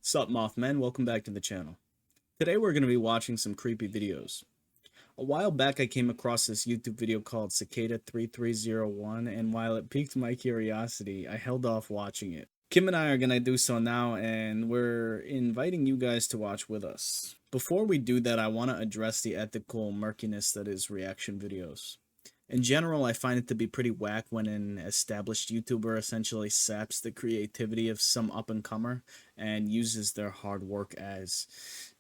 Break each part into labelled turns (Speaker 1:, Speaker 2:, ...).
Speaker 1: Sup Mothman, welcome back to the channel. Today we're going to be watching some creepy videos. A while back I came across this YouTube video called Cicada 3301, and while it piqued my curiosity, I held off watching it. Kim and I are going to do so now, and we're inviting you guys to watch with us. Before we do that, I want to address the ethical murkiness that is reaction videos. In general, I find it to be pretty whack when an established YouTuber essentially saps the creativity of some up-and-comer and uses their hard work as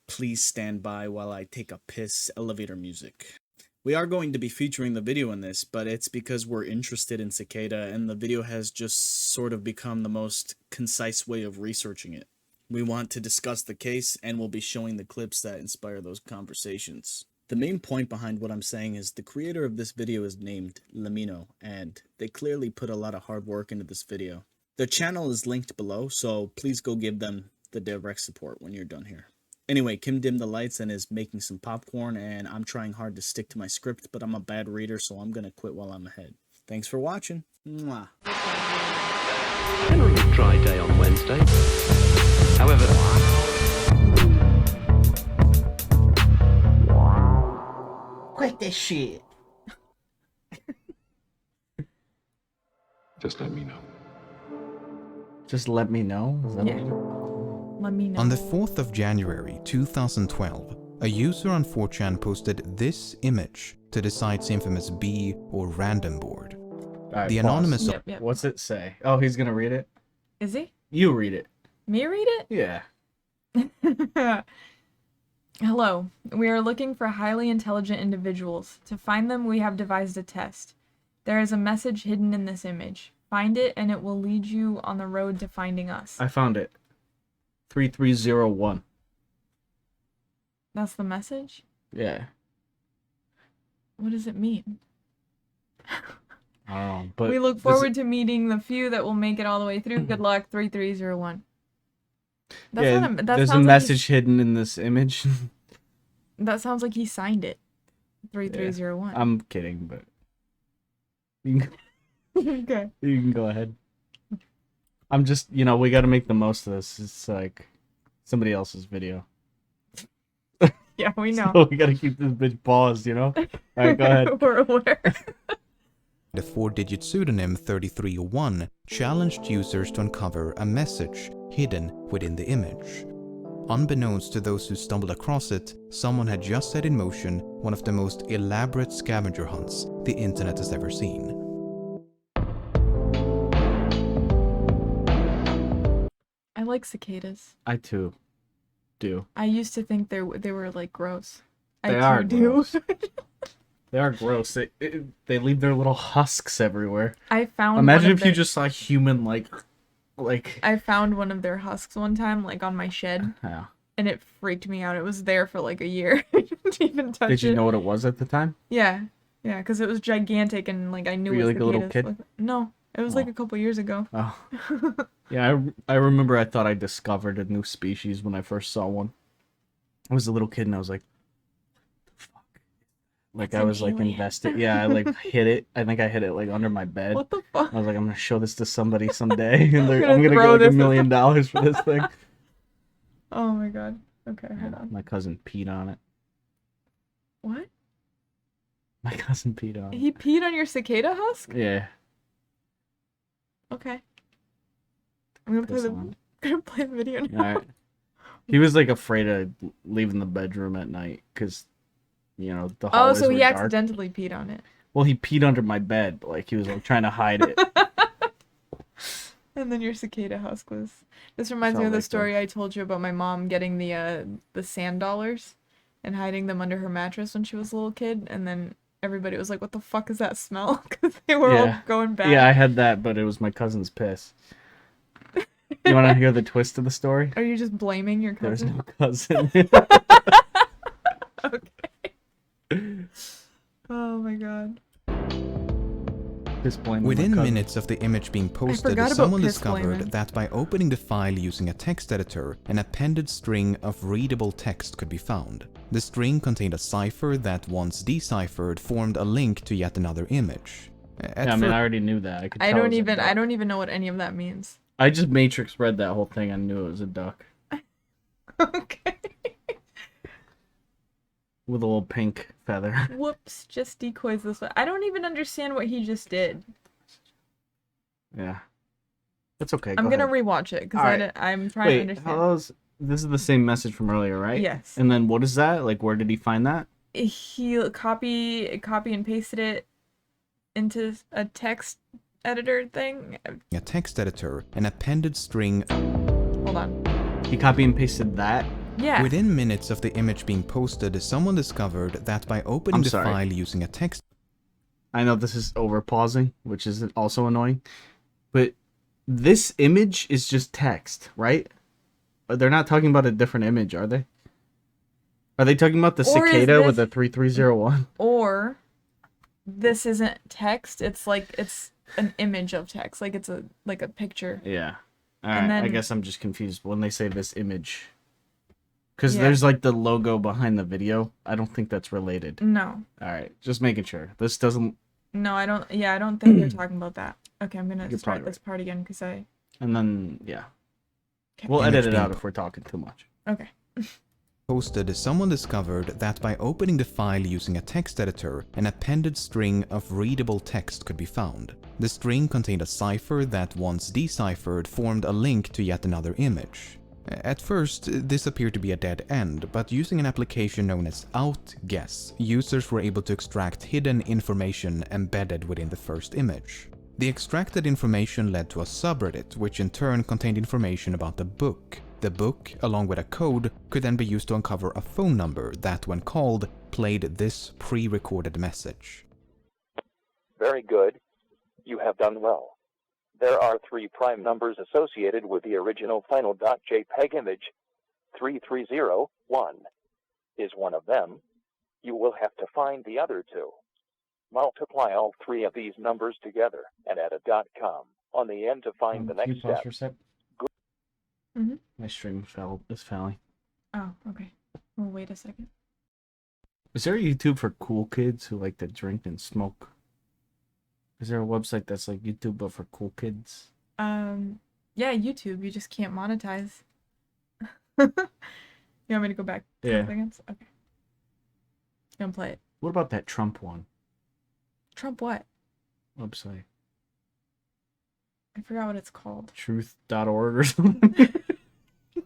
Speaker 1: "please stand by while I take a piss" elevator music. We are going to be featuring the video in this, but it's because we're interested in Cicada and the video has just sort of become the most concise way of researching it. We want to discuss the case and we'll be showing the clips that inspire those conversations. The main point behind what I'm saying is the creator of this video is named Lamino, and they clearly put a lot of hard work into this video. Their channel is linked below, so please go give them the direct support when you're done here. Anyway, Kim dimmed the lights and is making some popcorn, and I'm trying hard to stick to my script, but I'm a bad reader, so I'm gonna quit while I'm ahead. Thanks for watching. Mwah.
Speaker 2: Generally dry day on Wednesday. However,
Speaker 3: Quit this shit.
Speaker 2: just let me know.
Speaker 1: Just let me know? Is that
Speaker 3: Yeah. Let me know.
Speaker 4: On the 4th of January 2012, a user on 4chan posted this image to the site's infamous B or random board.
Speaker 1: Alright,
Speaker 4: The
Speaker 1: pause.
Speaker 4: anonymous...
Speaker 3: Yep.
Speaker 1: What's it say? Oh, he's gonna read it?
Speaker 3: Is he?
Speaker 1: You read it.
Speaker 3: Me read
Speaker 1: Yeah.
Speaker 3: it? Hello. We are looking for highly intelligent individuals. To find them, we have devised a test. There is a message hidden in this image. Find it, and it will lead you on the road to finding us.
Speaker 1: I found it. 3301.
Speaker 3: That's the message?
Speaker 1: Yeah.
Speaker 3: What does it mean?
Speaker 1: I don't know, but
Speaker 3: We look forward to meeting the few that will make it all the way through. Good luck, 3301. That's
Speaker 1: yeah,
Speaker 3: not a, that
Speaker 1: there's a
Speaker 3: sounds
Speaker 1: message hidden in this image.
Speaker 3: That sounds like he signed it. 3301.
Speaker 1: I'm kidding, but you
Speaker 3: Okay.
Speaker 1: can go ahead. I'm just, we got to make the most of this. It's like somebody else's video.
Speaker 3: Yeah, we know.
Speaker 1: So we got to keep this bitch paused, All right, go ahead.
Speaker 3: We're aware.
Speaker 4: The 4-digit pseudonym 3301 challenged users to uncover a message hidden within the image. Unbeknownst to those who stumbled across it, someone had just set in motion one of the most elaborate scavenger hunts the internet has ever seen.
Speaker 3: I like cicadas.
Speaker 1: I too do.
Speaker 3: I used to think they were like gross.
Speaker 1: They
Speaker 3: I
Speaker 1: are
Speaker 3: too do.
Speaker 1: gross. They are gross. They leave their little husks everywhere.
Speaker 3: I found.
Speaker 1: Imagine
Speaker 3: one
Speaker 1: if
Speaker 3: of
Speaker 1: you
Speaker 3: their,
Speaker 1: just saw human like.
Speaker 3: I found one of their husks one time, like on my shed,
Speaker 1: Yeah.
Speaker 3: and it freaked me out. It was there for like a year. I didn't even touch it.
Speaker 1: Did you know what it was at the time?
Speaker 3: Yeah, because it was gigantic, and like I knew.
Speaker 1: Were you
Speaker 3: what
Speaker 1: like a little
Speaker 3: cicadas
Speaker 1: kid?
Speaker 3: looked- No, it was like a couple years ago.
Speaker 1: Oh. Yeah, I remember I thought I discovered a new species when I first saw one. I was a little kid and I was like, what the fuck? Like
Speaker 3: It's
Speaker 1: I
Speaker 3: an
Speaker 1: was like
Speaker 3: alien.
Speaker 1: invested. Yeah, I like hit it. I think I hit it like under my bed.
Speaker 3: What the fuck?
Speaker 1: I was like, I'm gonna show this to somebody someday, and
Speaker 3: gonna
Speaker 1: I'm gonna
Speaker 3: throw
Speaker 1: get like
Speaker 3: this
Speaker 1: $1
Speaker 3: at
Speaker 1: million for this thing.
Speaker 3: Oh my god. Okay, hold on.
Speaker 1: My cousin peed on it.
Speaker 3: What?
Speaker 1: My cousin peed on it.
Speaker 3: He peed on your cicada husk?
Speaker 1: Yeah.
Speaker 3: Okay. I'm gonna play
Speaker 1: Piss
Speaker 3: the
Speaker 1: on it.
Speaker 3: gonna play the video now.
Speaker 1: Alright. He was like afraid of leaving the bedroom at night because, the
Speaker 3: Oh,
Speaker 1: hallways
Speaker 3: so
Speaker 1: were
Speaker 3: he
Speaker 1: dark.
Speaker 3: accidentally peed on it.
Speaker 1: Well, he peed under my bed, but like he was like trying to hide it.
Speaker 3: And then your cicada husk was. This reminds me
Speaker 1: Felt
Speaker 3: of the
Speaker 1: like
Speaker 3: story I told you about my mom getting the sand dollars and hiding them under her mattress when she was a little kid, and then everybody was like, "What the fuck is that smell?" Because they were all
Speaker 1: Yeah.
Speaker 3: going bad.
Speaker 1: Yeah, I had that, but it was my cousin's piss. You want to hear the twist of the story?
Speaker 3: Are you just blaming your
Speaker 1: There's
Speaker 3: cousin?
Speaker 1: no cousin.
Speaker 3: Okay. Oh my god.
Speaker 1: Just blaming my
Speaker 4: Within
Speaker 1: cousin.
Speaker 4: minutes of the image being posted,
Speaker 3: forgot about
Speaker 4: someone
Speaker 3: piss
Speaker 4: discovered
Speaker 3: blaming.
Speaker 4: that by opening the file using a text editor, an appended string of readable text could be found. The string contained a cipher that, once deciphered, formed a link to yet another image.
Speaker 1: Yeah, I mean, I already knew that. I could.
Speaker 3: I
Speaker 1: tell it
Speaker 3: don't
Speaker 1: was a
Speaker 3: even
Speaker 1: duck.
Speaker 3: know what any of that means.
Speaker 1: I just matrix read that whole thing. I knew it was a duck.
Speaker 3: Okay.
Speaker 1: With a little pink feather.
Speaker 3: Whoops, just decoys this way. I don't even understand what he just did.
Speaker 1: Yeah. That's okay.
Speaker 3: I'm
Speaker 1: Go
Speaker 3: gonna
Speaker 1: ahead.
Speaker 3: rewatch it because
Speaker 1: Alright.
Speaker 3: I'm trying to
Speaker 1: Wait,
Speaker 3: understand.
Speaker 1: this is the same message from earlier, right?
Speaker 3: Yes.
Speaker 1: And then what is that? Like, where did he find that?
Speaker 3: He copy and pasted it into a text editor thing.
Speaker 4: a text editor, an appended string.
Speaker 3: Hold on.
Speaker 1: He copy and pasted that?
Speaker 3: Yeah.
Speaker 4: Within minutes of the image being posted, someone discovered that by opening
Speaker 1: I'm
Speaker 4: the
Speaker 1: sorry.
Speaker 4: file using a text
Speaker 1: I know this is over pausing, which is also annoying. But this image is just text, right? They're not talking about a different image, are they? Are they talking about the
Speaker 3: Or is
Speaker 1: cicada with
Speaker 3: this-
Speaker 1: the 3301?
Speaker 3: Or this isn't text. It's like it's an image of text. Like it's a picture.
Speaker 1: Yeah.
Speaker 3: And
Speaker 1: Alright, I
Speaker 3: then-
Speaker 1: guess I'm just confused when they say this image. Because
Speaker 3: Yeah.
Speaker 1: there's like the logo behind the video. I don't think that's related.
Speaker 3: No.
Speaker 1: Alright, just making sure. This doesn't...
Speaker 3: No, I don't. Yeah, I don't think they're talking about that. Okay, I'm gonna
Speaker 1: You're
Speaker 3: start
Speaker 1: probably
Speaker 3: this part again because I.
Speaker 1: And then, yeah.
Speaker 3: Okay.
Speaker 1: We'll
Speaker 4: Image
Speaker 1: edit it
Speaker 4: being
Speaker 1: out if we're talking too much.
Speaker 3: Okay.
Speaker 4: posted, someone discovered that by opening the file using a text editor, an appended string of readable text could be found. The string contained a cipher that, once deciphered, formed a link to yet another image. At first, this appeared to be a dead end, but using an application known as outguess, users were able to extract hidden information embedded within the first image. The extracted information led to a subreddit, which in turn contained information about the book. The book, along with a code, could then be used to uncover a phone number that, when called, played this pre-recorded message.
Speaker 5: Very good. You have done well. There are 3 prime numbers associated with the original final .jpg image. 3301 is one of them. You will have to find the other 2. Multiply all 3 of these numbers together and add a .com on the end to find the
Speaker 1: Can you
Speaker 5: next
Speaker 1: pause
Speaker 5: step.
Speaker 1: for a sec?
Speaker 3: Mhm.
Speaker 1: My stream is failing.
Speaker 3: Oh, okay. Well, wait a second.
Speaker 1: Is there a YouTube for cool kids who like to drink and smoke? Is there a website that's like YouTube but for cool kids?
Speaker 3: Yeah, YouTube. You just can't monetize. You want me to go back 10
Speaker 1: Yeah.
Speaker 3: seconds? Okay. Gonna play it.
Speaker 1: What about that Trump one
Speaker 3: Trump what?
Speaker 1: website?
Speaker 3: I forgot what it's called.
Speaker 1: Truth.org or something?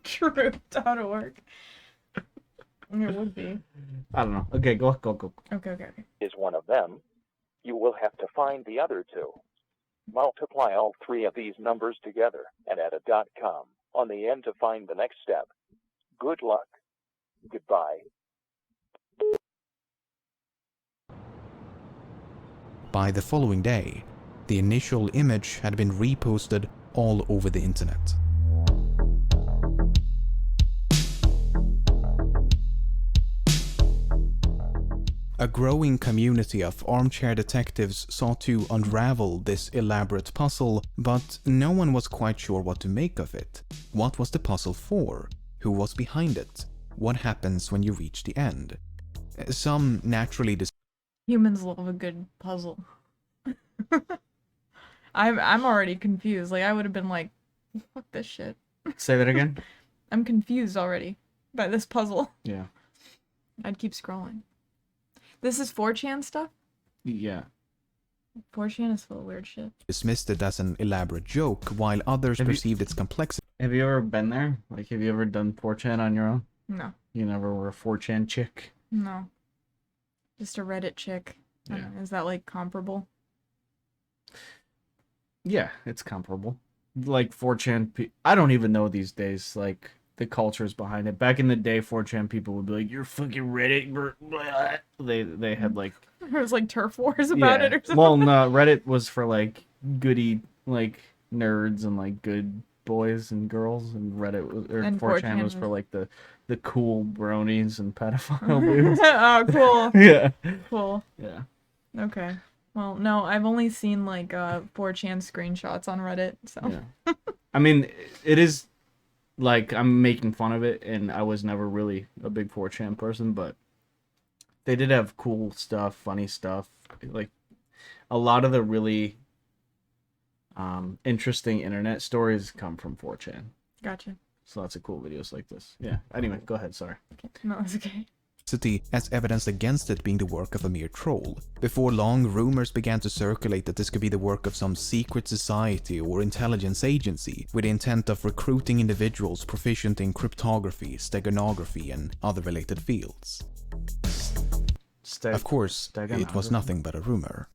Speaker 3: Truth.org. It would be.
Speaker 1: I don't know. Okay, go.
Speaker 3: Okay.
Speaker 5: Is one of them. You will have to find the other 2. Multiply all 3 of these numbers together and add a .com on the end to find the next step. Good luck. Goodbye.
Speaker 4: By the following day, the initial image had been reposted all over the internet. A growing community of armchair detectives sought to unravel this elaborate puzzle, but no one was quite sure what to make of it. What was the puzzle for? Who was behind it? What happens when you reach the end? Some naturally
Speaker 3: Humans love a good puzzle. I'm already confused. Like I would have been like, fuck this shit.
Speaker 1: Say that again?
Speaker 3: I'm confused already by this puzzle.
Speaker 1: Yeah.
Speaker 3: I'd keep scrolling. This is 4chan stuff?
Speaker 1: Yeah.
Speaker 3: 4chan is full of weird shit.
Speaker 4: dismissed it as an elaborate joke, while others
Speaker 1: Have you-
Speaker 4: perceived its complexity
Speaker 1: Have you ever been there? Like, have you ever done 4chan on your own?
Speaker 3: No.
Speaker 1: You never were a 4chan chick?
Speaker 3: No. Just a Reddit chick. I don't
Speaker 1: Yeah.
Speaker 3: know, is that like comparable?
Speaker 1: Yeah, it's comparable. Like 4chan, I don't even know these days, like, the cultures behind it. Back in the day, 4chan people would be like, you're fucking Reddit. Blah. They had, like...
Speaker 3: There was like turf wars about it or something.
Speaker 1: Well, no, Reddit was for, like, goody, like, nerds and, like, good boys and girls, and Reddit was, or
Speaker 3: And
Speaker 1: 4chan was
Speaker 3: 4chan
Speaker 1: for,
Speaker 3: was-
Speaker 1: like, the cool bronies and pedophile dudes.
Speaker 3: Oh, cool.
Speaker 1: Yeah.
Speaker 3: Cool.
Speaker 1: Yeah.
Speaker 3: Okay. Well, no, I've only seen like 4chan screenshots on Reddit, so.
Speaker 1: Yeah. I mean, it is like I'm making fun of it, and I was never really a big 4chan person, but they did have cool stuff, funny stuff. Like a lot of the really interesting internet stories come from 4chan.
Speaker 3: Gotcha.
Speaker 1: So lots of cool videos like this. Yeah. Anyway, go ahead. Sorry.
Speaker 3: No, it's okay.
Speaker 4: As evidence against it being the work of a mere troll. Before long, rumors began to circulate that this could be the work of some secret society or intelligence agency with the intent of recruiting individuals proficient in cryptography, steganography, and other related fields. Of course, it was nothing but a rumor.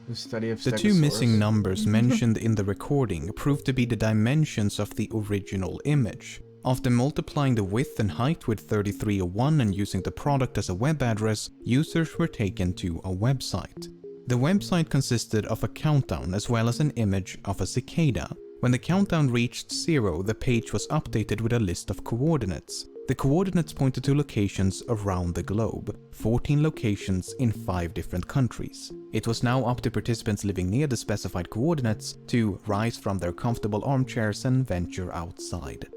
Speaker 1: The study of
Speaker 4: The two missing numbers mentioned in the recording proved to be the dimensions of the original image. After multiplying the width and height with 3301 and using the product as a web address, users were taken to a website. The website consisted of a countdown as well as an image of a cicada. When the countdown reached 0, the page was updated with a list of coordinates. The coordinates pointed to locations around the globe, 14 locations in 5 different countries. It was now up to participants living near the specified coordinates to rise from their comfortable armchairs and venture outside.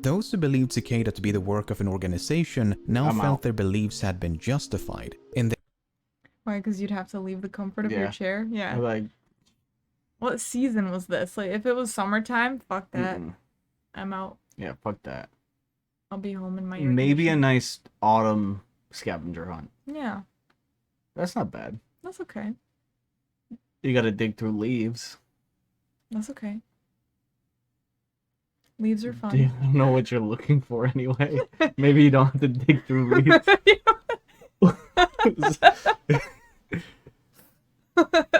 Speaker 4: Those who believed Cicada to be the work of an organization now felt their beliefs had been justified.
Speaker 3: Why? Because you'd have to leave the comfort of your chair? Yeah.
Speaker 1: Like,
Speaker 3: what season was this? Like, if it was summertime, fuck that. I'm out.
Speaker 1: Yeah, fuck that.
Speaker 3: I'll be home in my
Speaker 1: Maybe a nice autumn scavenger hunt.
Speaker 3: Yeah.
Speaker 1: That's not bad.
Speaker 3: That's okay.
Speaker 1: You gotta dig through leaves.
Speaker 3: That's okay. Leaves are fun.
Speaker 1: Do you know what you're looking for anyway? Maybe you don't have to dig through leaves.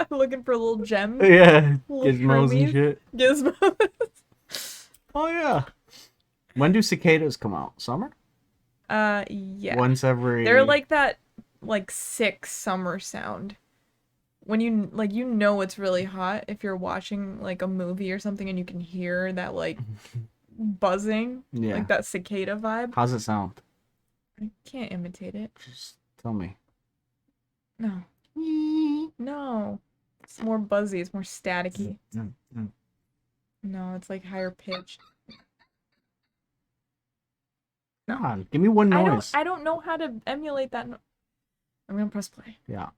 Speaker 3: Looking for little gems.
Speaker 1: Yeah,
Speaker 3: Little
Speaker 1: gizmos and
Speaker 3: shroomies.
Speaker 1: shit.
Speaker 3: Gizmos.
Speaker 1: Oh yeah. When do cicadas come out? Summer?
Speaker 3: Yeah.
Speaker 1: Once every...
Speaker 3: They're like that, like, sick summer sound. When you, like, you know it's really hot if you're watching, like, a movie or something and you can hear that, like, buzzing.
Speaker 1: Yeah.
Speaker 3: Like that cicada vibe.
Speaker 1: How's it sound?
Speaker 3: I can't imitate it.
Speaker 1: Just tell me.
Speaker 3: No. No. It's more buzzy. It's more staticky. No, it's, like, higher pitched.
Speaker 1: Come on, give me one noise.
Speaker 3: I don't know how to emulate that. I'm gonna press play.
Speaker 1: Yeah.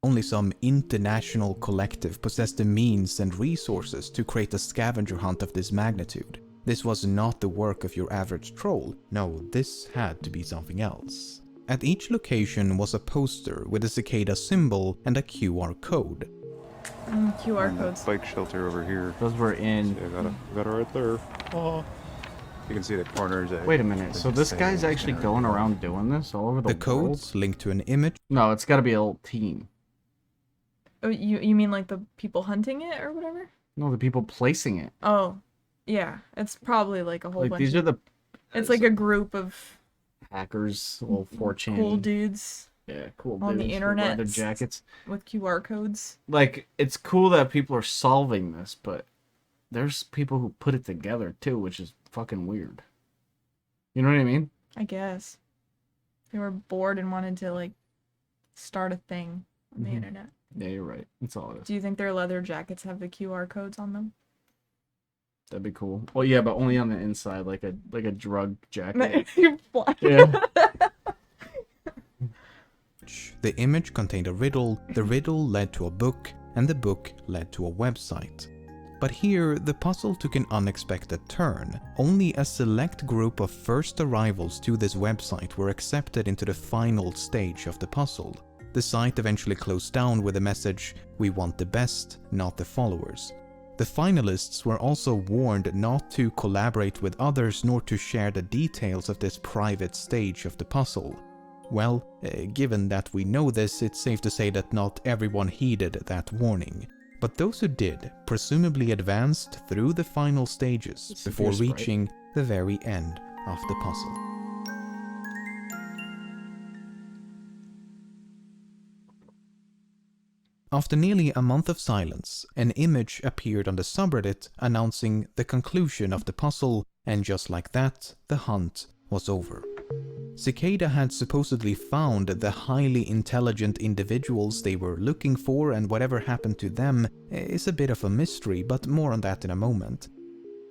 Speaker 4: Only some international collective possessed the means and resources to create a scavenger hunt of this magnitude. This was not the work of your average troll. No, this had to be something else. At each location was a poster with a cicada symbol and a QR code.
Speaker 3: QR codes.
Speaker 6: Bike shelter over here.
Speaker 1: Those were in...
Speaker 6: Yeah, got it right there. Oh. You can see the corners.
Speaker 1: Wait a minute, so this guy's actually going around doing this all over the world?
Speaker 4: The codes linked to an image.
Speaker 1: No, it's gotta be a little team.
Speaker 3: Oh, you mean like the people hunting it or whatever?
Speaker 1: No, the people placing it.
Speaker 3: Oh, yeah. It's probably like a whole
Speaker 1: Like,
Speaker 3: bunch.
Speaker 1: these are the...
Speaker 3: It's like a group of
Speaker 1: hackers, little 4chan.
Speaker 3: cool dudes
Speaker 1: Yeah, cool
Speaker 3: on
Speaker 1: dudes
Speaker 3: the
Speaker 1: with
Speaker 3: internet
Speaker 1: leather jackets.
Speaker 3: with QR codes.
Speaker 1: Like, it's cool that people are solving this, but there's people who put it together too, which is fucking weird. You know what I mean?
Speaker 3: I guess. They were bored and wanted to, like, start a thing on the internet.
Speaker 1: Yeah, you're right. That's all it is.
Speaker 3: Do you think their leather jackets have the QR codes on them?
Speaker 1: That'd be cool. Well, yeah, but only on the inside, like a drug jacket.
Speaker 3: You're blind.
Speaker 1: Yeah.
Speaker 4: The image contained a riddle, the riddle led to a book, and the book led to a website. But here, the puzzle took an unexpected turn. Only a select group of first arrivals to this website were accepted into the final stage of the puzzle. The site eventually closed down with the message, "We want the best, not the followers." The finalists were also warned not to collaborate with others nor to share the details of this private stage of the puzzle. Well, given that we know this, it's safe to say that not everyone heeded that warning. But those who did presumably advanced through the final stages before reaching the very end of the puzzle. After nearly a month of silence, an image appeared on the subreddit announcing the conclusion of the puzzle, and just like that, the hunt was over. Cicada had supposedly found the highly intelligent individuals they were looking for, and whatever happened to them is a bit of a mystery, but more on that in a moment.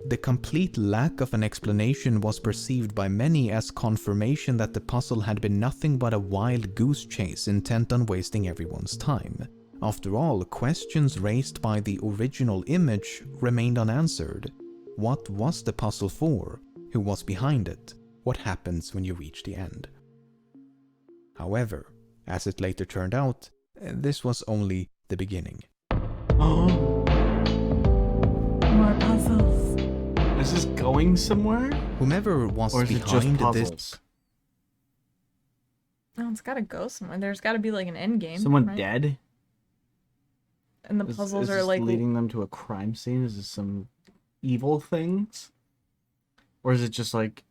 Speaker 4: The complete lack of an explanation was perceived by many as confirmation that the puzzle had been nothing but a wild goose chase intent on wasting everyone's time. After all, questions raised by the original image remained unanswered. What was the puzzle for? Who was behind it? What happens when you reach the end? However, as it later turned out, this was only the beginning.
Speaker 1: Oh,
Speaker 3: More puzzles.
Speaker 1: is this going somewhere?
Speaker 4: Whomever was
Speaker 1: Or is it just
Speaker 4: behind
Speaker 1: puzzles?
Speaker 4: this...
Speaker 3: Oh, it's gotta go somewhere. There's gotta be like an end game.
Speaker 1: Someone
Speaker 3: right?
Speaker 1: dead?
Speaker 3: And the
Speaker 1: Is
Speaker 3: puzzles are
Speaker 1: this
Speaker 3: like
Speaker 1: leading them to a crime scene? Is this some evil things? Or is it just like,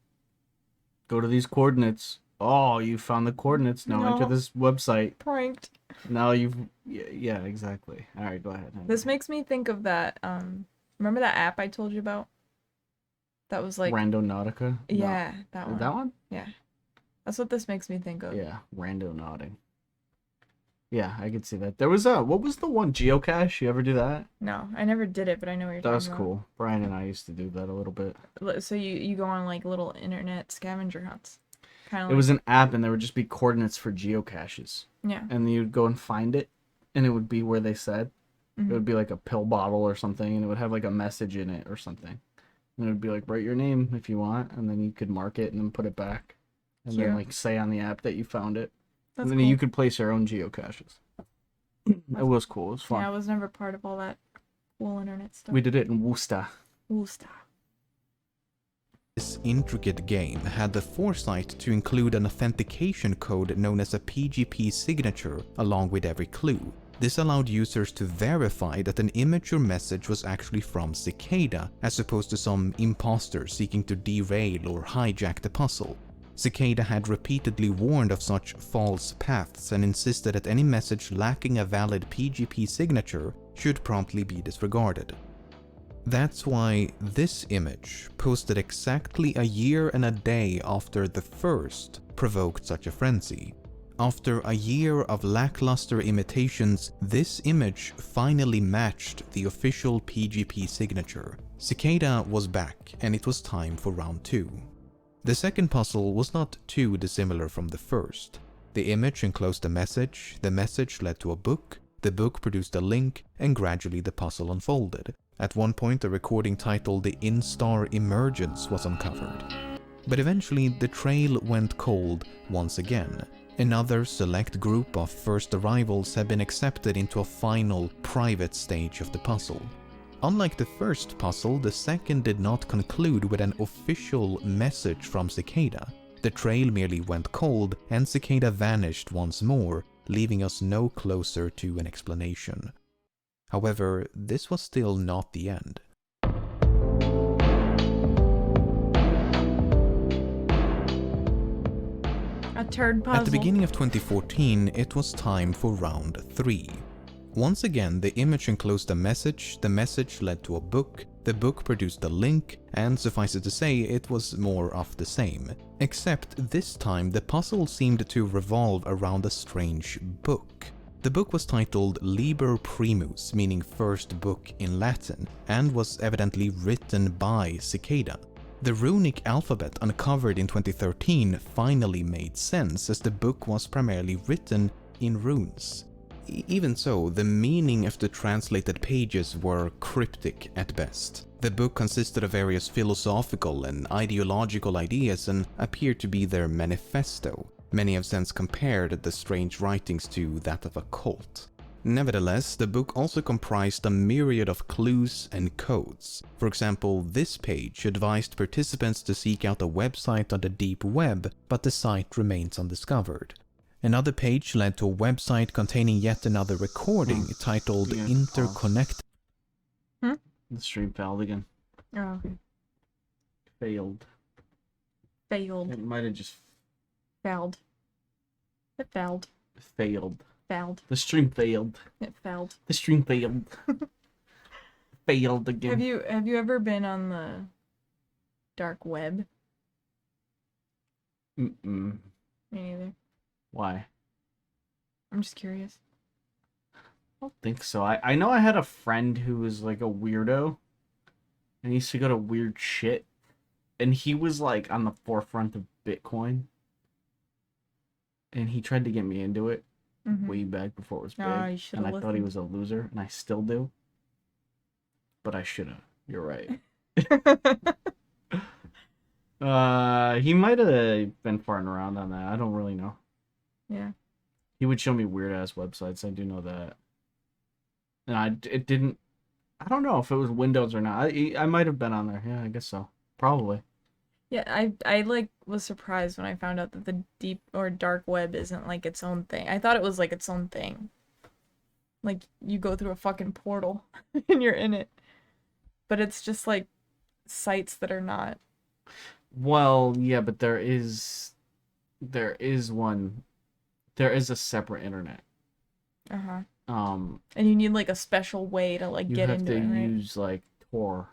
Speaker 1: go to these coordinates. Oh, you found the coordinates. Now enter
Speaker 3: No.
Speaker 1: this website.
Speaker 3: pranked.
Speaker 1: Now you've... Yeah, exactly. Alright, go ahead.
Speaker 3: This makes me think of that. Remember that app I told you about? That was like,
Speaker 1: Randonautica?
Speaker 3: yeah, that
Speaker 1: No.
Speaker 3: one.
Speaker 1: That one?
Speaker 3: Yeah, that's what this makes me think of.
Speaker 1: Yeah, randonauting. Yeah, I could see that. There was what was the one? Geocache? You ever do that?
Speaker 3: No, I never did it, but I know what you're
Speaker 1: That was
Speaker 3: talking
Speaker 1: cool. Brian and I used to do that a little bit.
Speaker 3: about. So you go on like little internet scavenger hunts, kind of.
Speaker 1: It was an app, and there would just be coordinates for geocaches,
Speaker 3: yeah.
Speaker 1: and you'd go and find it, and it would be where they said.
Speaker 3: Mhm.
Speaker 1: It would be like a pill bottle or something, and it would have like a message in it or something. And it would be like, write your name if you want, and then you could mark it and then put it back, and then
Speaker 3: Cute.
Speaker 1: like say on the app that you found it,
Speaker 3: That's
Speaker 1: and then
Speaker 3: cool.
Speaker 1: you could place your own geocaches. It was cool. It was fun.
Speaker 3: Yeah, I was never part of all that cool internet stuff.
Speaker 1: We did it in Worcester.
Speaker 3: Cool stuff.
Speaker 4: This intricate game had the foresight to include an authentication code known as a PGP signature along with every clue. This allowed users to verify that an image or message was actually from Cicada, as opposed to some imposter seeking to derail or hijack the puzzle. Cicada had repeatedly warned of such false paths and insisted that any message lacking a valid PGP signature should promptly be disregarded. That's why this image, posted exactly a year and a day after the first, provoked such a frenzy. After a year of lackluster imitations, this image finally matched the official PGP signature. Cicada was back, and it was time for round 2. The second puzzle was not too dissimilar from the first. The image enclosed a message, the message led to a book, the book produced a link, and gradually the puzzle unfolded. At one point, a recording titled The Instar Emergence was uncovered. But eventually, the trail went cold once again. Another select group of first arrivals had been accepted into a final, private stage of the puzzle. Unlike the first puzzle, the second did not conclude with an official message from Cicada. The trail merely went cold, and Cicada vanished once more, leaving us no closer to an explanation. However, this was still not the end.
Speaker 3: A turd puzzle.
Speaker 4: At the beginning of 2014, it was time for round 3. Once again, the image enclosed a message, the message led to a book, the book produced a link, and suffice it to say, it was more of the same. Except this time, the puzzle seemed to revolve around a strange book. The book was titled Liber Primus, meaning first book in Latin, and was evidently written by Cicada. The runic alphabet uncovered in 2013 finally made sense, as the book was primarily written in runes. Even so, the meaning of the translated pages were cryptic at best. The book consisted of various philosophical and ideological ideas and appeared to be their manifesto. Many have since compared the strange writings to that of a cult. Nevertheless, the book also comprised a myriad of clues and codes. For example, this page advised participants to seek out a website on the deep web, but the site remains undiscovered. Another page led to a website containing yet another recording titled Interconnect.
Speaker 3: Hmm?
Speaker 1: The stream failed again.
Speaker 3: Oh, okay.
Speaker 1: Failed.
Speaker 3: Failed.
Speaker 1: It might have just
Speaker 3: Failed. It failed.
Speaker 1: failed.
Speaker 3: Failed.
Speaker 1: The stream failed.
Speaker 3: It failed.
Speaker 1: The stream failed. Failed again.
Speaker 3: Have you ever been on the dark web?
Speaker 1: Mm-mm.
Speaker 3: Me neither.
Speaker 1: Why?
Speaker 3: I'm just curious.
Speaker 1: I don't think so. I know I had a friend who was like a weirdo, and he used to go to weird shit, and he was like on the forefront of Bitcoin, and he tried to get me into it
Speaker 3: Mhm.
Speaker 1: way back before it was big,
Speaker 3: Oh, you should've
Speaker 1: and I thought he
Speaker 3: listened.
Speaker 1: was a loser, and I still do, but I should have. You're right. He might have been farting around on that. I don't really know.
Speaker 3: Yeah.
Speaker 1: He would show me weird ass websites. I do know that. And it didn't. I don't know if it was Windows or not. I might have been on there. Yeah, I guess so. Probably.
Speaker 3: Yeah, I like was surprised when I found out that the deep or dark web isn't like its own thing. I thought it was like its own thing. Like you go through a fucking portal and you're in it. But it's just like sites that are not.
Speaker 1: Well, yeah, but there is a separate internet.
Speaker 3: Uh-huh.
Speaker 1: Um,
Speaker 3: And you need like a special way to like
Speaker 1: you
Speaker 3: get
Speaker 1: have
Speaker 3: into
Speaker 1: to
Speaker 3: it, right?
Speaker 1: use like Tor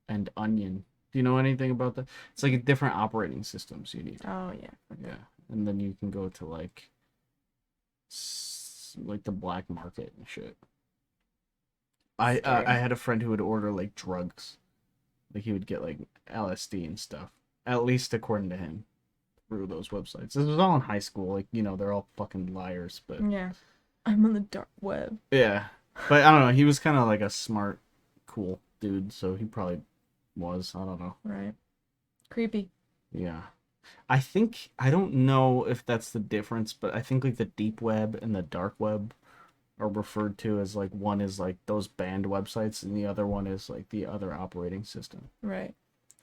Speaker 1: and Onion. Do you know anything about that? It's like different operating systems you need.
Speaker 3: Oh yeah.
Speaker 1: Yeah, and then you can go to like the black market and shit. I had a friend who would order like drugs, like he would get like LSD and stuff. At least according to him, through those websites. This was all in high school. Like they're all fucking liars, but
Speaker 3: Yeah. I'm on the dark web.
Speaker 1: yeah. But I don't know. He was kind of like a smart, cool dude, so he probably was. I don't know.
Speaker 3: Right. Creepy.
Speaker 1: Yeah. I don't know if that's the difference, but I think like the deep web and the dark web are referred to as like one is like those banned websites and the other one is like the other operating system.
Speaker 3: Right.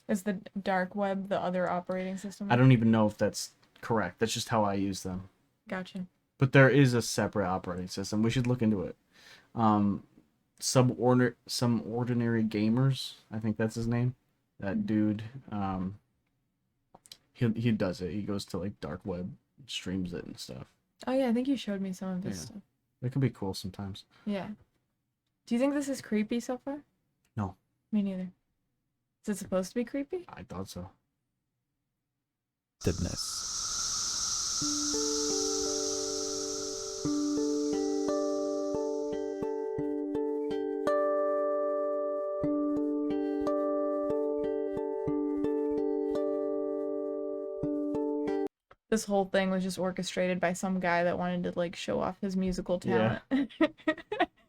Speaker 3: Is the dark web the other operating system?
Speaker 1: I don't even know if that's correct. That's just how I use them.
Speaker 3: Gotcha.
Speaker 1: But there is a separate operating system. We should look into it. Some ordinary gamers, I think that's his name. That dude, he does it. He goes to like dark web, streams it and stuff.
Speaker 3: Oh yeah, I think you showed me some of his
Speaker 1: Yeah.
Speaker 3: stuff.
Speaker 1: It could be cool sometimes.
Speaker 3: Yeah. Do you think this is creepy so far?
Speaker 1: No.
Speaker 3: Me neither. Is it supposed to be creepy?
Speaker 1: I thought so.
Speaker 4: Deadness.
Speaker 3: This whole thing was just orchestrated by some guy that wanted to like show off his musical talent.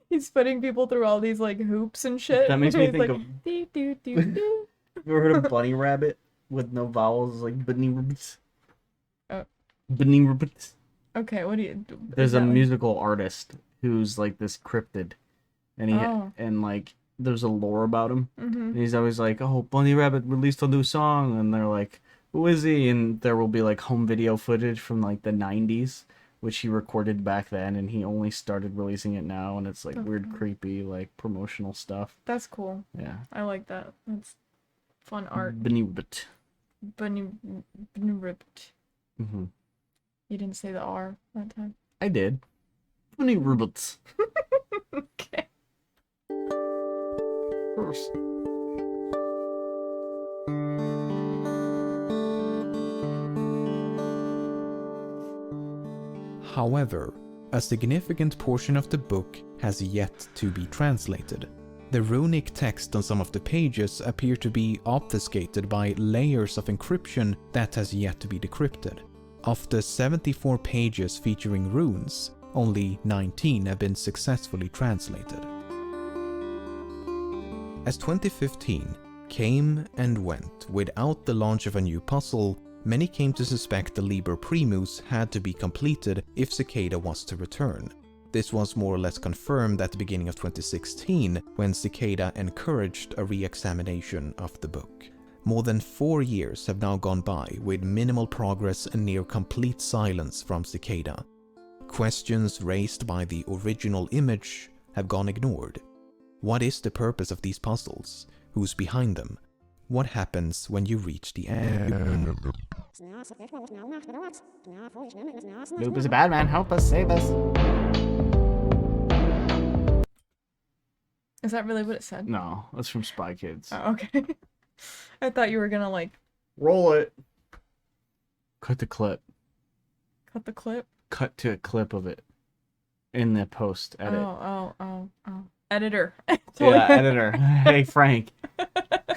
Speaker 3: He's putting people through all these like hoops and shit.
Speaker 1: That makes me
Speaker 3: He's
Speaker 1: think
Speaker 3: like,
Speaker 1: of-
Speaker 3: doo, doo, doo, doo.
Speaker 1: You ever heard of Bunny Rabbit with no vowels, like Bunny Rabbit?
Speaker 3: Oh.
Speaker 1: Bunny Rabbit.
Speaker 3: Okay, what do you do?
Speaker 1: There's a musical artist who's like this cryptid, and
Speaker 3: Oh.
Speaker 1: and like there's a lore about him.
Speaker 3: Mm-hmm.
Speaker 1: And he's always like, "Oh, Bunny Rabbit released a new song," and they're like, "Who is he?" And there will be like home video footage from like the '90s, which he recorded back then, and he only started releasing it now, and it's like weird,
Speaker 3: Okay.
Speaker 1: creepy, like promotional stuff.
Speaker 3: That's cool.
Speaker 1: Yeah.
Speaker 3: I like that. That's fun art.
Speaker 1: Bunny Rabbit.
Speaker 3: Bunny ripped.
Speaker 1: Mm-hmm.
Speaker 3: You didn't say the R that time.
Speaker 1: I did. Bunny Rabbit.
Speaker 3: Okay.
Speaker 1: First.
Speaker 4: However, a significant portion of the book has yet to be translated. The runic text on some of the pages appear to be obfuscated by layers of encryption that has yet to be decrypted. Of the 74 pages featuring runes, only 19 have been successfully translated. As 2015 came and went without the launch of a new puzzle, many came to suspect the Liber Primus had to be completed if Cicada was to return. This was more or less confirmed at the beginning of 2016 when Cicada encouraged a re-examination of the book. More than 4 years have now gone by with minimal progress and near complete silence from Cicada. Questions raised by the original image have gone ignored. What is the purpose of these puzzles? Who's behind them? What happens when you reach the end?
Speaker 1: Loop is a bad man. Help us, save us.
Speaker 3: Is that really what it said?
Speaker 1: No, that's from Spy Kids.
Speaker 3: Oh, okay. I thought you were gonna like
Speaker 1: Roll it. Cut the clip.
Speaker 3: cut the clip.
Speaker 1: Cut to a clip of it in the post edit.
Speaker 3: Oh. Editor.
Speaker 1: Yeah, editor. Hey, Frank.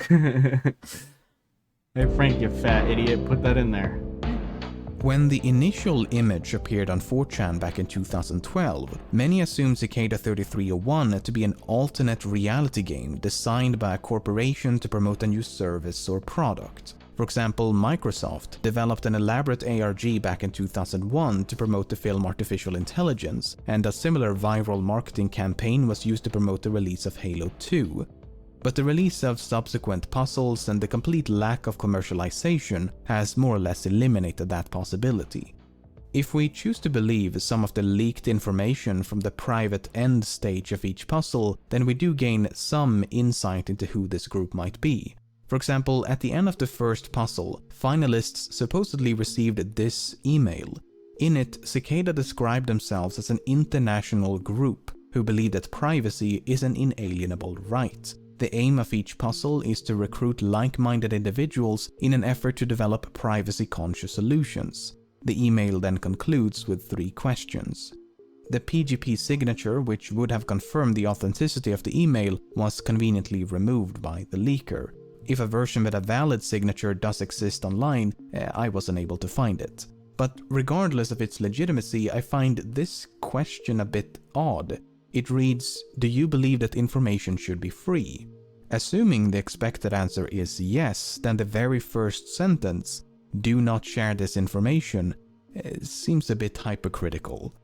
Speaker 1: Hey, Frank, you fat idiot. Put that in there.
Speaker 4: When the initial image appeared on 4chan back in 2012, many assumed Cicada 3301 to be an alternate reality game designed by a corporation to promote a new service or product. For example, Microsoft developed an elaborate ARG back in 2001 to promote the film Artificial Intelligence, and a similar viral marketing campaign was used to promote the release of Halo 2. But the release of subsequent puzzles and the complete lack of commercialization has more or less eliminated that possibility. If we choose to believe some of the leaked information from the private end stage of each puzzle, then we do gain some insight into who this group might be. For example, at the end of the first puzzle, finalists supposedly received this email. In it, Cicada described themselves as an international group who believe that privacy is an inalienable right. The aim of each puzzle is to recruit like-minded individuals in an effort to develop privacy-conscious solutions. The email then concludes with 3 questions. The PGP signature, which would have confirmed the authenticity of the email, was conveniently removed by the leaker. If a version with a valid signature does exist online, I was unable to find it. But regardless of its legitimacy, I find this question a bit odd. It reads, "Do you believe that information should be free?" Assuming the expected answer is yes, then the very first sentence, "Do not share this information," seems a bit hypocritical.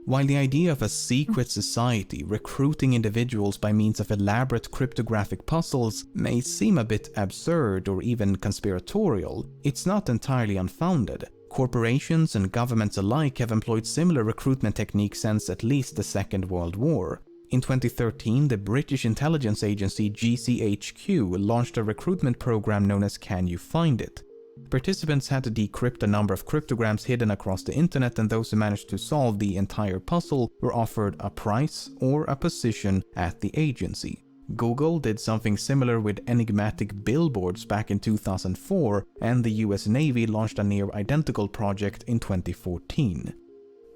Speaker 4: While the idea of a secret society recruiting individuals by means of elaborate cryptographic puzzles may seem a bit absurd or even conspiratorial, it's not entirely unfounded. Corporations and governments alike have employed similar recruitment techniques since at least the Second World War. In 2013, the British intelligence agency GCHQ launched a recruitment program known as Can You Find It? Participants had to decrypt a number of cryptograms hidden across the internet, and those who managed to solve the entire puzzle were offered a prize or a position at the agency. Google did something similar with enigmatic billboards back in 2004, and the US Navy launched a near-identical project in 2014.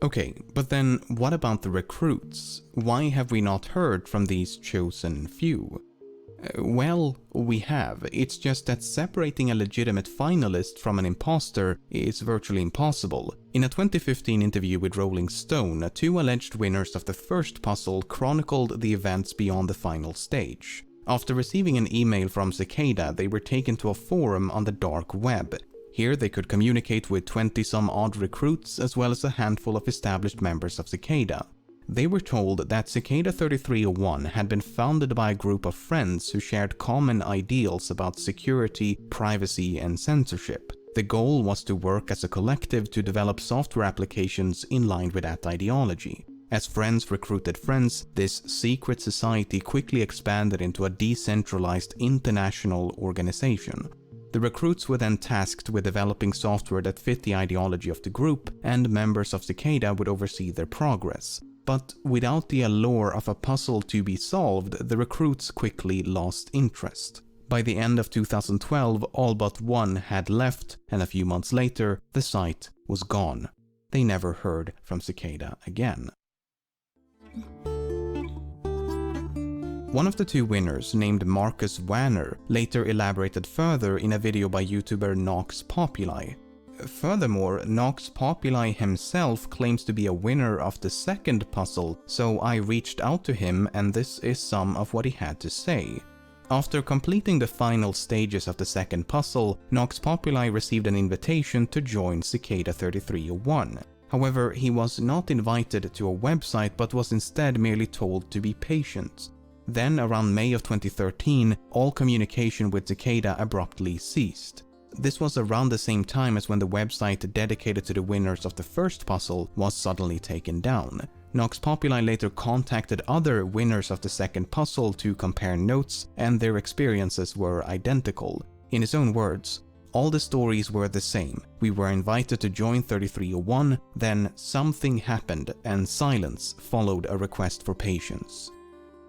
Speaker 4: Okay, but then what about the recruits? Why have we not heard from these chosen few? Well, we have. It's just that separating a legitimate finalist from an imposter is virtually impossible. In a 2015 interview with Rolling Stone, 2 alleged winners of the first puzzle chronicled the events beyond the final stage. After receiving an email from Cicada, they were taken to a forum on the dark web. Here they could communicate with 20-some-odd recruits as well as a handful of established members of Cicada. They were told that Cicada 3301 had been founded by a group of friends who shared common ideals about security, privacy, and censorship. The goal was to work as a collective to develop software applications in line with that ideology. As friends recruited friends, this secret society quickly expanded into a decentralized international organization. The recruits were then tasked with developing software that fit the ideology of the group, and members of Cicada would oversee their progress. But without the allure of a puzzle to be solved, the recruits quickly lost interest. By the end of 2012, all but one had left, and a few months later, the site was gone. They never heard from Cicada again. One of the 2 winners, named Marcus Wanner, later elaborated further in a video by YouTuber Nox Populi. Furthermore, Nox Populi himself claims to be a winner of the second puzzle, so I reached out to him, and this is some of what he had to say. After completing the final stages of the second puzzle, Nox Populi received an invitation to join Cicada 3301. However, he was not invited to a website but was instead merely told to be patient. Then, around May of 2013, all communication with Cicada abruptly ceased. This was around the same time as when the website dedicated to the winners of the first puzzle was suddenly taken down. Nox Populi later contacted other winners of the second puzzle to compare notes, and their experiences were identical. In his own words, "All the stories were the same. We were invited to join 3301, then something happened, and silence followed a request for patience."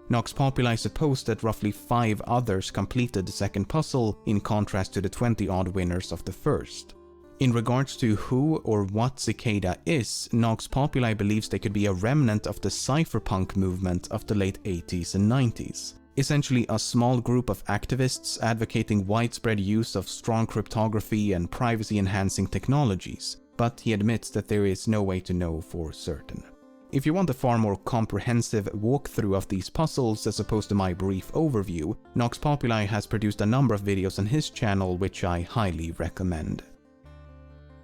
Speaker 4: Nox Populi supposed that roughly 5 others completed the second puzzle, in contrast to the 20-odd winners of the first. In regards to who or what Cicada is, Nox Populi believes they could be a remnant of the cypherpunk movement of the late 80s and 90s. Essentially a small group of activists advocating widespread use of strong cryptography and privacy-enhancing technologies. but he admits that there is no way to know for certain. If you want a far more comprehensive walkthrough of these puzzles as opposed to my brief overview, Nox Populi has produced a number of videos on his channel which I highly recommend.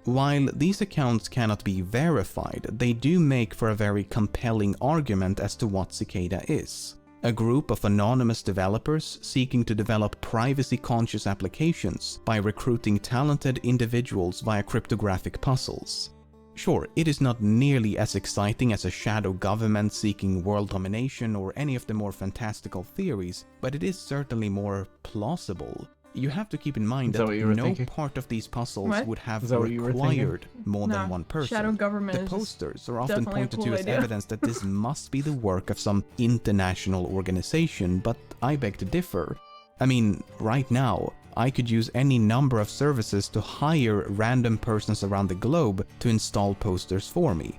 Speaker 4: While these accounts cannot be verified, they do make for a very compelling argument as to what Cicada is. A group of anonymous developers seeking to develop privacy-conscious applications by recruiting talented individuals via cryptographic puzzles. Sure, it is not nearly as exciting as a shadow government seeking world domination or any of the more fantastical theories, but it is certainly more plausible. You have to keep in mind that no part of these puzzles would have required more than one person.
Speaker 3: Shadow government
Speaker 4: The
Speaker 3: is
Speaker 4: posters are often
Speaker 3: definitely a
Speaker 4: pointed
Speaker 3: cool
Speaker 4: to as
Speaker 3: idea.
Speaker 4: evidence that this must be the work of some international organization, but I beg to differ. I mean, right now, I could use any number of services to hire random persons around the globe to install posters for me.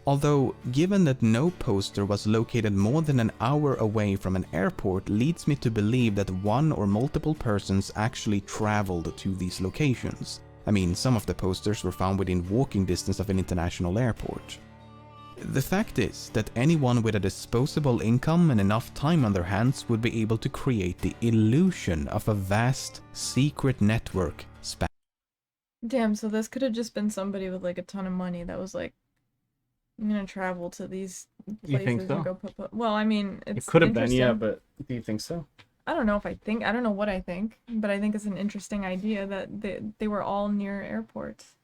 Speaker 4: Although, given that no poster was located more than an hour away from an airport leads me to believe that one or multiple persons actually traveled to these locations. I mean, some of the posters were found within walking distance of an international airport. The fact is that anyone with a disposable income and enough time on their hands would be able to create the illusion of a vast, secret network
Speaker 3: Damn, so this could have just been somebody with like a ton of money that was like, I'm gonna travel to these places
Speaker 1: You think so?
Speaker 3: and go put. Well, I mean,
Speaker 1: It
Speaker 3: it's
Speaker 1: could have been, yeah,
Speaker 3: interesting.
Speaker 1: but do you think so?
Speaker 3: I don't know if I think. I don't know what I think, but I think it's an interesting idea that they were all near airports.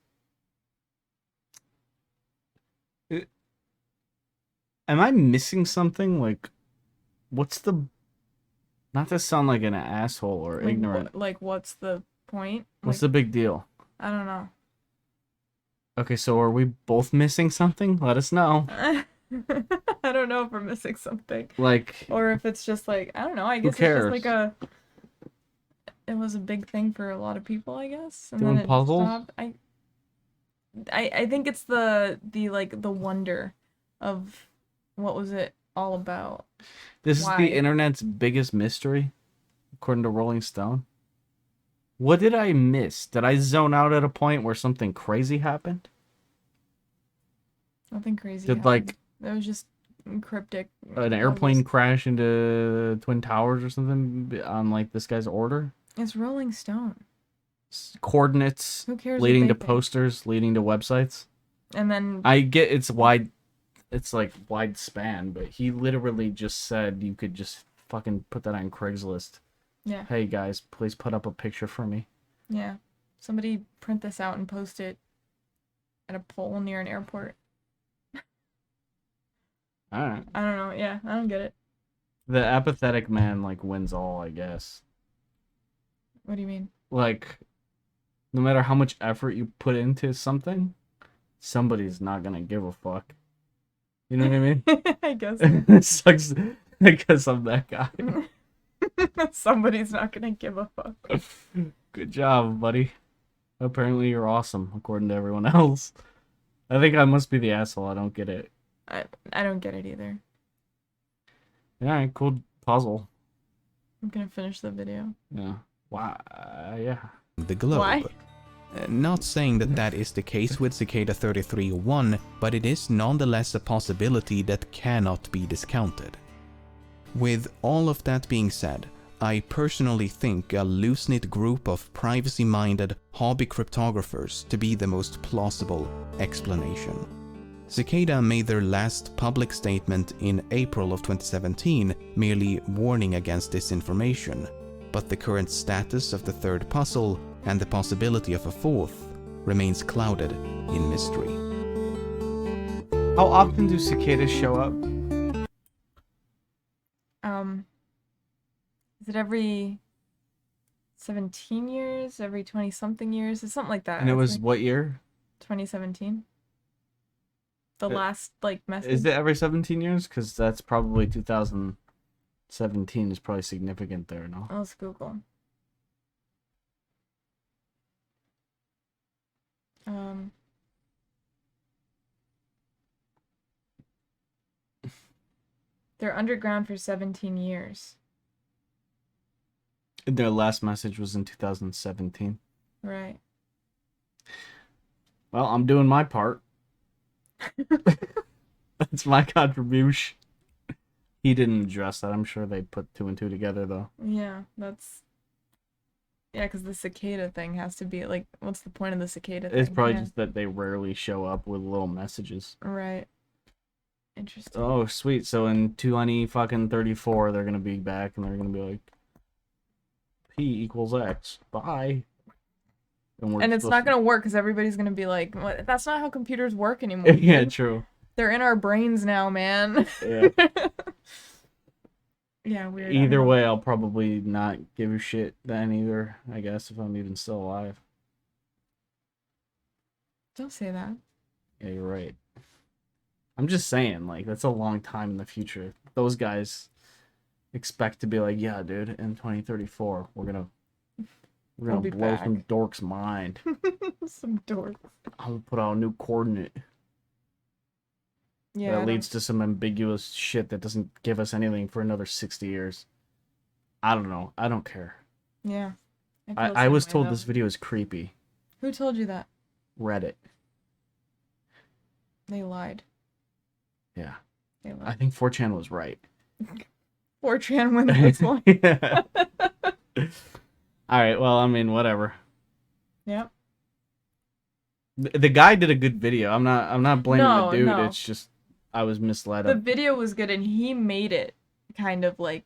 Speaker 1: Am I missing something? Like, what's the... Not to sound like an asshole or
Speaker 3: Like,
Speaker 1: ignorant.
Speaker 3: like, what's the point?
Speaker 1: What's
Speaker 3: Like,
Speaker 1: the big deal?
Speaker 3: I don't know.
Speaker 1: Okay, so are we both missing something? Let us know.
Speaker 3: I don't know if we're missing something,
Speaker 1: Like,
Speaker 3: or if it's just like, I don't know. I guess it's just like
Speaker 1: cares?
Speaker 3: it was a big thing for a lot of people, I guess. And
Speaker 1: Doing
Speaker 3: then it
Speaker 1: puzzles?
Speaker 3: stopped. I think it's the wonder of what was it all about.
Speaker 1: this is
Speaker 3: Why?
Speaker 1: the internet's biggest mystery, according to Rolling Stone. What did I miss? Did I zone out at a point where something crazy happened?
Speaker 3: Nothing crazy.
Speaker 1: Did, like,
Speaker 3: it was just cryptic.
Speaker 1: an airplane crash into Twin Towers or something on, like, this guy's order?
Speaker 3: It's Rolling Stone.
Speaker 1: Coordinates
Speaker 3: Who cares?
Speaker 1: leading
Speaker 3: what
Speaker 1: to
Speaker 3: they think?
Speaker 1: posters, leading to websites.
Speaker 3: And then
Speaker 1: I get it's wide, it's like wide span, but he literally just said you could just fucking put that on Craigslist.
Speaker 3: yeah,
Speaker 1: Hey guys, please put up a picture for me.
Speaker 3: yeah. Somebody print this out and post it at a pole near an airport.
Speaker 1: Alright.
Speaker 3: I don't know. Yeah, I don't get it.
Speaker 1: The apathetic man, like, wins all, I guess.
Speaker 3: What do you mean?
Speaker 1: Like, no matter how much effort you put into something, somebody's not gonna give a fuck. You know what I mean?
Speaker 3: I guess
Speaker 1: It sucks because I'm that guy.
Speaker 3: somebody's not gonna give a fuck.
Speaker 1: Good job, buddy. Apparently you're awesome, according to everyone else. I think I must be the asshole. I don't get it.
Speaker 3: I don't get it either.
Speaker 1: Yeah, cool puzzle.
Speaker 3: I'm gonna finish the video.
Speaker 1: Yeah. Wow. Yeah.
Speaker 4: the globe.
Speaker 3: Why?
Speaker 4: Not saying that that is the case with Cicada 3301, but it is nonetheless a possibility that cannot be discounted. With all of that being said, I personally think a loose-knit group of privacy-minded hobby cryptographers to be the most plausible explanation. Cicada made their last public statement in April of 2017, merely warning against disinformation, but the current status of the third puzzle and the possibility of a fourth remains clouded in mystery.
Speaker 1: How often do cicadas show up?
Speaker 3: Is it every 17 years? Every 20-something years? It's something like that.
Speaker 1: And it
Speaker 3: It's
Speaker 1: was
Speaker 3: like
Speaker 1: what year?
Speaker 3: 2017. The last, like, message.
Speaker 1: Is it every 17 years? Because that's probably 2017 is probably significant there, no?
Speaker 3: Let's Google. They're underground for 17 years.
Speaker 1: Their last message was in 2017.
Speaker 3: Right.
Speaker 1: Well, I'm doing my part. That's my contribution. He didn't address that. I'm sure they put 2 and 2 together, though.
Speaker 3: Yeah, that's... Yeah, because the cicada thing has to be, like, what's the point of the cicada thing?
Speaker 1: It's probably
Speaker 3: Yeah.
Speaker 1: just that they rarely show up with little messages.
Speaker 3: Right. Interesting.
Speaker 1: Oh, sweet. So in 2034, they're gonna be back, and they're gonna be like, P equals X. Bye.
Speaker 3: And it's not gonna work because everybody's gonna be like, "What? That's not how computers work anymore."
Speaker 1: Yeah,
Speaker 3: dude.
Speaker 1: true.
Speaker 3: They're in our brains now, man.
Speaker 1: Yeah.
Speaker 3: Yeah, weird. I
Speaker 1: Either
Speaker 3: don't know.
Speaker 1: way, I'll probably not give a shit then either, I guess, if I'm even still alive.
Speaker 3: Don't say that.
Speaker 1: Yeah, you're right. I'm just saying, like, that's a long time in the future. Those guys expect to be like, yeah, dude, in 2034, we're gonna
Speaker 3: We'll be
Speaker 1: blow
Speaker 3: back.
Speaker 1: some dork's mind.
Speaker 3: Some dork.
Speaker 1: I'll put out a new coordinate
Speaker 3: Yeah.
Speaker 1: that leads to some ambiguous shit that doesn't give us anything for another 60 years. I don't know. I don't care.
Speaker 3: Yeah. feel the
Speaker 1: I
Speaker 3: same
Speaker 1: was
Speaker 3: way,
Speaker 1: told
Speaker 3: though.
Speaker 1: this video is creepy.
Speaker 3: Who told you that?
Speaker 1: Reddit.
Speaker 3: They lied.
Speaker 1: Yeah.
Speaker 3: They
Speaker 1: I
Speaker 3: lied.
Speaker 1: think 4chan was right.
Speaker 3: 4chan went this one.
Speaker 1: Yeah. All right. Well, I mean, whatever.
Speaker 3: Yep.
Speaker 1: The guy did a good video. I'm not blaming
Speaker 3: No,
Speaker 1: the dude.
Speaker 3: no.
Speaker 1: It's just I was misled.
Speaker 3: The video was good, and he made it kind of like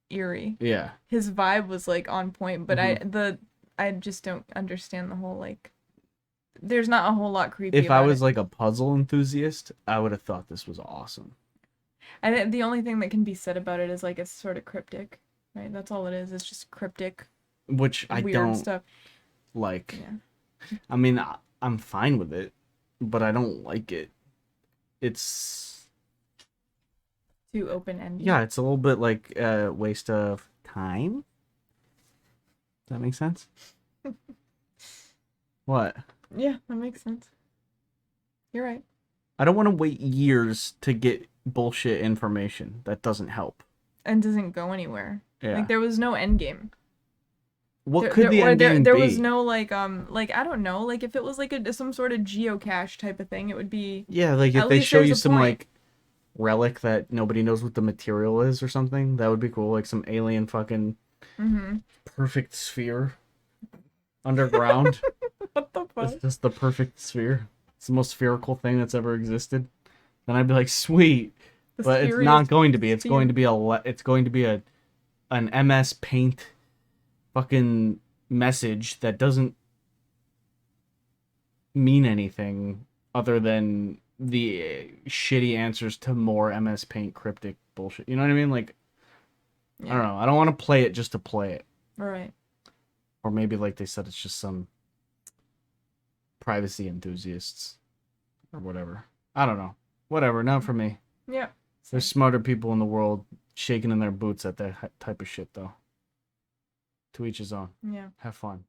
Speaker 3: eerie.
Speaker 1: Yeah.
Speaker 3: His vibe was like on point, but
Speaker 1: Mm-hmm.
Speaker 3: I just don't understand the whole like. There's not a whole lot creepy.
Speaker 1: If I
Speaker 3: about
Speaker 1: was
Speaker 3: it.
Speaker 1: like a puzzle enthusiast, I would have thought this was awesome.
Speaker 3: I think the only thing that can be said about it is like it's sort of cryptic, right? That's all it is. It's just cryptic,
Speaker 1: Which I
Speaker 3: weird
Speaker 1: don't
Speaker 3: stuff.
Speaker 1: like.
Speaker 3: Yeah.
Speaker 1: I mean, I'm fine with it, but I don't like it. It's
Speaker 3: Too open ended.
Speaker 1: yeah, it's a little bit like a waste of time. Does that make sense? What?
Speaker 3: Yeah, that makes sense. You're right.
Speaker 1: I don't want to wait years to get bullshit information that doesn't help.
Speaker 3: And doesn't go anywhere.
Speaker 1: Yeah.
Speaker 3: Like there was no end game.
Speaker 1: What could the end game
Speaker 3: there
Speaker 1: be?
Speaker 3: was no like I don't know, like if it was like some sort of geocache type of thing, it would be
Speaker 1: Yeah, like if
Speaker 3: At
Speaker 1: they
Speaker 3: least
Speaker 1: show
Speaker 3: there's
Speaker 1: you
Speaker 3: a
Speaker 1: some
Speaker 3: point.
Speaker 1: like relic that nobody knows what the material is or something, that would be cool. Like some alien fucking perfect sphere underground.
Speaker 3: what the fuck?
Speaker 1: It's just the perfect sphere. It's the most spherical thing that's ever existed. Then I'd be like, sweet.
Speaker 3: The
Speaker 1: But it's
Speaker 3: spheuriest
Speaker 1: not going to be. It's
Speaker 3: sphere.
Speaker 1: going to be an MS Paint fucking message that doesn't mean anything other than the shitty answers to more MS Paint cryptic bullshit. You know what I mean? Like, I don't know. I don't want to play it just to play it.
Speaker 3: Right.
Speaker 1: Or maybe, like they said, it's just some privacy enthusiasts or whatever. I don't know. Whatever. Not for me.
Speaker 3: Yeah.
Speaker 1: There's smarter people in the world shaking in their boots at that type of shit, though. To each his own.
Speaker 3: Yeah.
Speaker 1: Have fun.